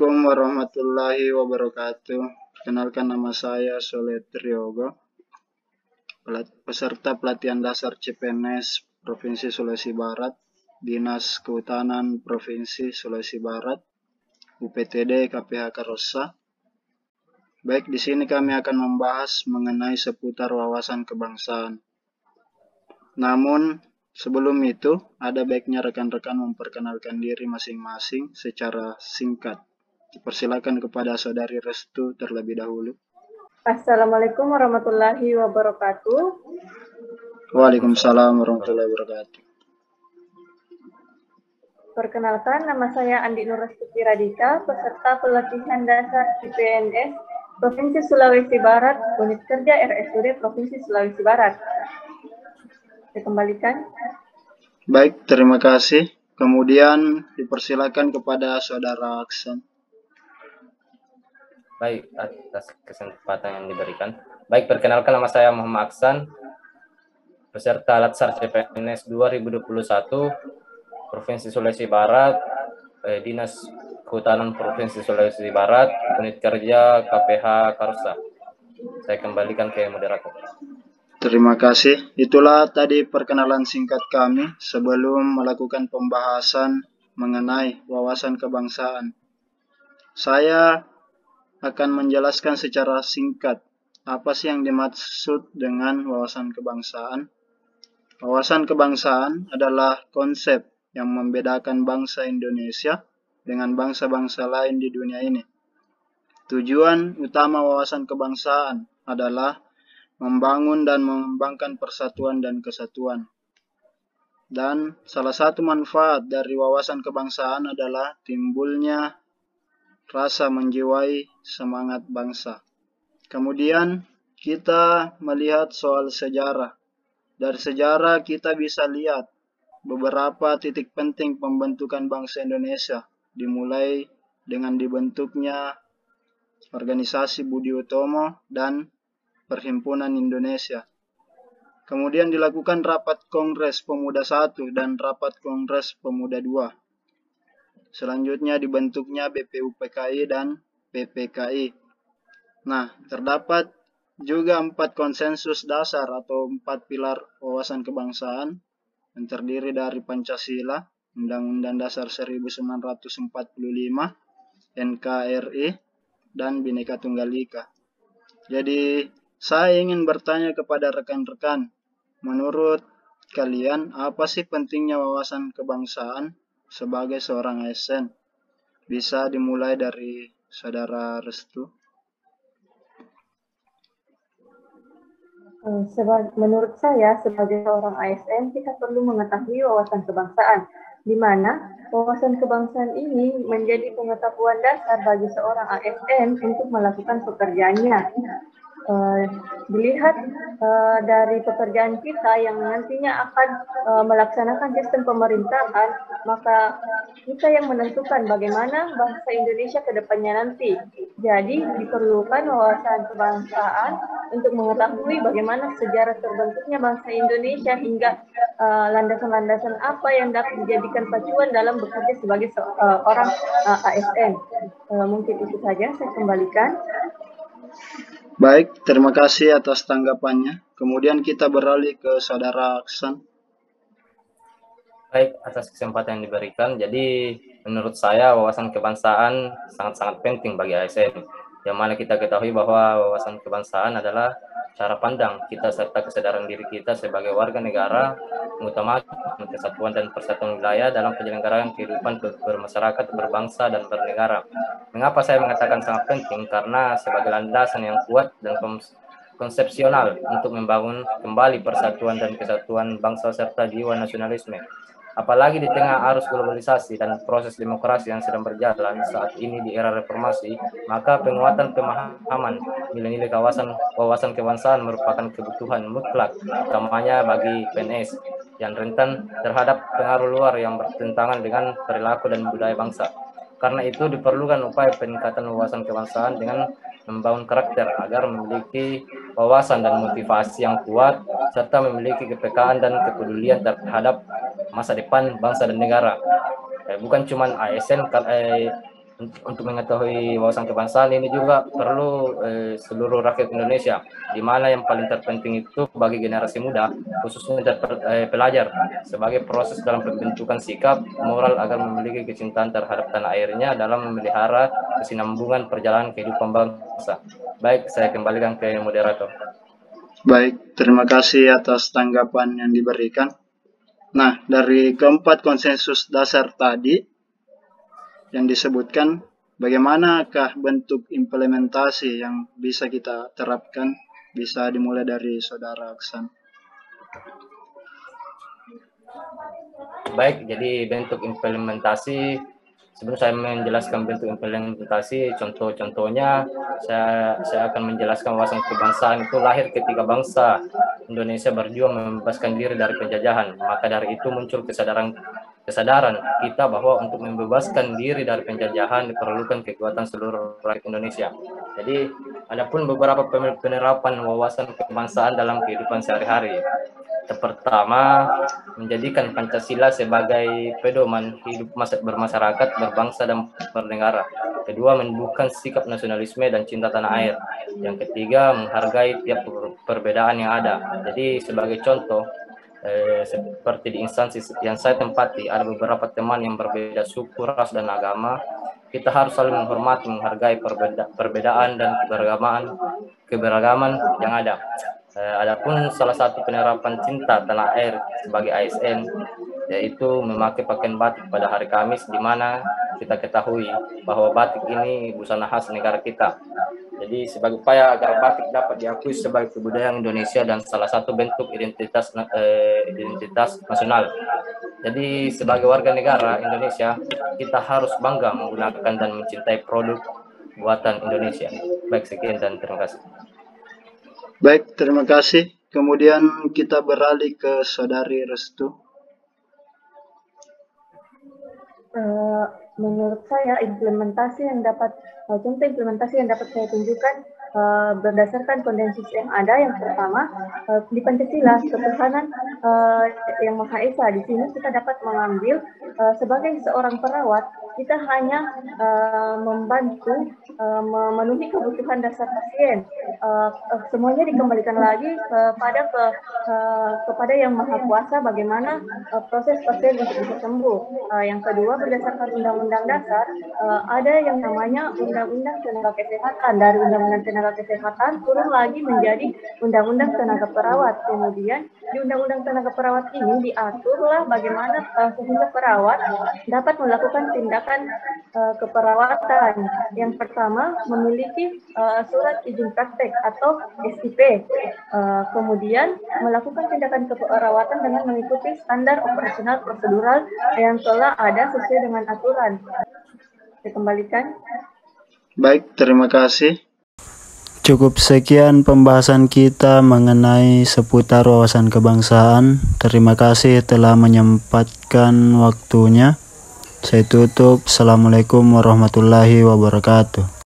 Assalamualaikum warahmatullahi wabarakatuh. Kenalkan, nama saya Soleh Triogo, peserta pelatihan dasar CPNS Provinsi Sulawesi Barat, Dinas Kehutanan Provinsi Sulawesi Barat, UPTD KPH Karossa. Baik, di sini kami akan membahas mengenai seputar wawasan kebangsaan. Namun, sebelum itu, ada baiknya rekan-rekan memperkenalkan diri masing-masing secara singkat. Dipersilakan kepada Saudari Restu terlebih dahulu. Assalamualaikum warahmatullahi wabarakatuh. Waalaikumsalam warahmatullahi wabarakatuh. Perkenalkan, nama saya Andi Nurastuti Radika, peserta pelatihan dasar CPNS Provinsi Sulawesi Barat, Unit Kerja RSUD Provinsi Sulawesi Barat. Saya kembalikan. Baik, terima kasih. Kemudian dipersilakan kepada Saudara Aksan. Baik, atas kesempatan yang diberikan. Baik, perkenalkan, nama saya Muhammad Aksan, peserta Latsar CPNS 2021, Provinsi Sulawesi Barat, Dinas Kehutanan Provinsi Sulawesi Barat, Unit Kerja KPH Karossa. Saya kembalikan ke moderator. Terima kasih. Itulah tadi perkenalan singkat kami sebelum melakukan pembahasan mengenai wawasan kebangsaan. Saya akan menjelaskan secara singkat apa sih yang dimaksud dengan wawasan kebangsaan. Wawasan kebangsaan adalah konsep yang membedakan bangsa Indonesia dengan bangsa-bangsa lain di dunia ini. Tujuan utama wawasan kebangsaan adalah membangun dan mengembangkan persatuan dan kesatuan. Dan salah satu manfaat dari wawasan kebangsaan adalah timbulnya rasa menjiwai semangat bangsa. Kemudian kita melihat soal sejarah. Dari sejarah kita bisa lihat beberapa titik penting pembentukan bangsa Indonesia, dimulai dengan dibentuknya organisasi Budi Utomo dan Perhimpunan Indonesia. Kemudian dilakukan rapat Kongres Pemuda I dan rapat Kongres Pemuda II. Selanjutnya dibentuknya BPUPKI dan PPKI. Nah, terdapat juga 4 konsensus dasar atau 4 pilar wawasan kebangsaan yang terdiri dari Pancasila, Undang-Undang Dasar 1945, NKRI, dan Bhinneka Tunggal Ika. Jadi, saya ingin bertanya kepada rekan-rekan, menurut kalian apa sih pentingnya wawasan kebangsaan sebagai seorang ASN? Bisa dimulai dari Saudara Restu. Menurut saya, sebagai seorang ASN, kita perlu mengetahui wawasan kebangsaan, di mana wawasan kebangsaan ini menjadi pengetahuan dasar bagi seorang ASN untuk melakukan pekerjaannya. Dilihat dari pekerjaan kita yang nantinya akan melaksanakan sistem pemerintahan, maka kita yang menentukan bagaimana bangsa Indonesia ke depannya nanti. Jadi diperlukan wawasan kebangsaan untuk mengetahui bagaimana sejarah terbentuknya bangsa Indonesia hingga landasan-landasan apa yang dapat dijadikan pacuan dalam bekerja sebagai seorang ASN. Mungkin itu saja, saya kembalikan. Baik, terima kasih atas tanggapannya. Kemudian kita beralih ke Saudara Aksan. Baik, atas kesempatan yang diberikan. Jadi, menurut saya wawasan kebangsaan sangat-sangat penting bagi ASN. Yang mana kita ketahui bahwa wawasan kebangsaan adalah cara pandang kita serta kesadaran diri kita sebagai warga negara, mengutamakan kesatuan dan persatuan wilayah dalam penyelenggaraan kehidupan bermasyarakat, berbangsa, dan bernegara. Mengapa saya mengatakan sangat penting? Karena sebagai landasan yang kuat dan konsepsional untuk membangun kembali persatuan dan kesatuan bangsa serta jiwa nasionalisme. Apalagi di tengah arus globalisasi dan proses demokrasi yang sedang berjalan saat ini di era reformasi, maka penguatan pemahaman nilai-nilai wawasan kebangsaan merupakan kebutuhan mutlak, utamanya bagi PNS yang rentan terhadap pengaruh luar yang bertentangan dengan perilaku dan budaya bangsa. Karena itu diperlukan upaya peningkatan wawasan kebangsaan dengan membangun karakter agar memiliki wawasan dan motivasi yang kuat, serta memiliki kepekaan dan kepedulian terhadap masa depan bangsa dan negara. Bukan cuma ASN, untuk mengetahui wawasan kebangsaan ini juga perlu seluruh rakyat Indonesia, di mana yang paling terpenting itu bagi generasi muda, khususnya pelajar, sebagai proses dalam pembentukan sikap moral agar memiliki kecintaan terhadap tanah airnya dalam memelihara kesinambungan perjalanan kehidupan bangsa. Baik, saya kembalikan ke moderator. Baik, terima kasih atas tanggapan yang diberikan. Nah, dari keempat konsensus dasar tadi yang disebutkan, bagaimanakah bentuk implementasi yang bisa kita terapkan? Bisa dimulai dari Saudara Aksan. Baik, jadi bentuk implementasi, sebelum saya menjelaskan bentuk implementasi, contoh-contohnya saya akan menjelaskan wawasan kebangsaan itu lahir ketika bangsa Indonesia berjuang membebaskan diri dari penjajahan. Maka dari itu muncul kesadaran kita bahwa untuk membebaskan diri dari penjajahan diperlukan kekuatan seluruh rakyat Indonesia. Jadi, adapun beberapa penerapan wawasan kebangsaan dalam kehidupan sehari-hari. Yang pertama, menjadikan Pancasila sebagai pedoman hidup bermasyarakat, berbangsa, dan bernegara. Kedua, menumbuhkan sikap nasionalisme dan cinta tanah air. Yang ketiga, menghargai tiap perbedaan yang ada. Jadi, sebagai contoh, seperti di instansi yang saya tempati, ada beberapa teman yang berbeda suku, ras, dan agama. Kita harus saling menghormati, menghargai perbedaan dan keberagaman yang ada. Adapun salah satu penerapan cinta tanah air sebagai ASN, yaitu memakai pakaian batik pada hari Kamis, di mana kita ketahui bahwa batik ini busana khas negara kita. Jadi sebagai upaya agar batik dapat diakui sebagai kebudayaan Indonesia dan salah satu bentuk identitas nasional. Jadi sebagai warga negara Indonesia, kita harus bangga menggunakan dan mencintai produk buatan Indonesia. Baik, sekian dan terima kasih. Baik, terima kasih. Kemudian kita beralih ke Saudari Restu. Menurut saya contoh implementasi yang dapat saya tunjukkan berdasarkan konsensus yang ada. Yang pertama, di Pancasila, ketuhanan yang Maha Esa. Di sini kita dapat mengambil sebagai seorang perawat, kita hanya membantu memenuhi kebutuhan dasar pasien. Semuanya dikembalikan lagi kepada yang Maha Kuasa bagaimana proses pasien untuk bisa sembuh. Yang kedua, berdasarkan Undang-Undang Dasar, ada yang namanya Undang-Undang Tenaga Kesehatan. Dari Undang-Undang Tenaga Kesehatan turun lagi menjadi Undang-Undang Tenaga Perawat. Kemudian di Undang-Undang Tenaga Perawat ini diaturlah bagaimana sehingga perawat dapat melakukan tindakan keperawatan. Yang pertama, memiliki surat izin praktek atau SIP. Kemudian melakukan tindakan keperawatan dengan mengikuti standar operasional prosedural yang telah ada sesuai dengan aturan. Saya kembalikan. Baik, terima kasih. Cukup sekian pembahasan kita mengenai seputar wawasan kebangsaan. Terima kasih telah menyempatkan waktunya. Saya tutup. Assalamualaikum warahmatullahi wabarakatuh.